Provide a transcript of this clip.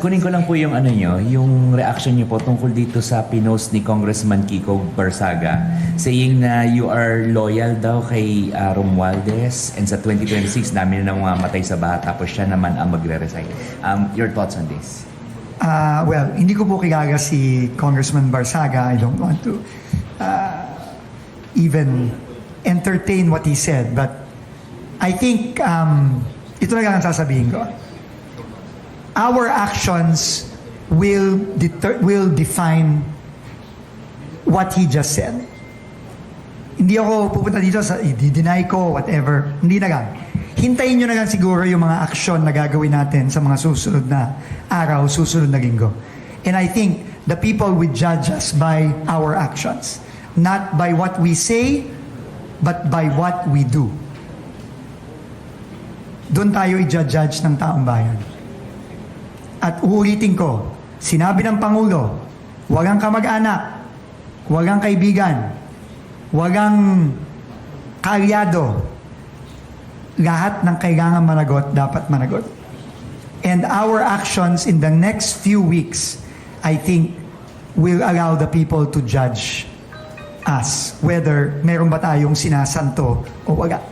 Kunin ko lang po yung yung reaction niyo po tungkol dito sa pinost ni Congressman Kiko Barsaga saying na you are loyal daw kay Romualdez and sa 2026 dami na matay sa baha tapos siya naman ang magre-resign. Your thoughts on this? Well, hindi ko po kilala si Congressman Barsaga. I don't want to even entertain what he said. But I think ito na lang ang sasabihin ko. Our actions will define what he just said. Hindi ako pupunta dito sa i-deny ko, whatever. Hindi na lang. Hintayin nyo na lang siguro yung mga aksyon na gagawin natin sa mga susunod na araw, susunod na linggo. And I think the people will judge us by our actions. Not by what we say, but by what we do. Doon tayo i-judge ng taong bayan. At uulitin ko, sinabi ng Pangulo, walang kamag-anak, walang kaibigan, walang kaalyado. Lahat ng kailangan managot, dapat managot. And our actions in the next few weeks, I think, will allow the people to judge us whether meron ba tayong sinasanto o wala.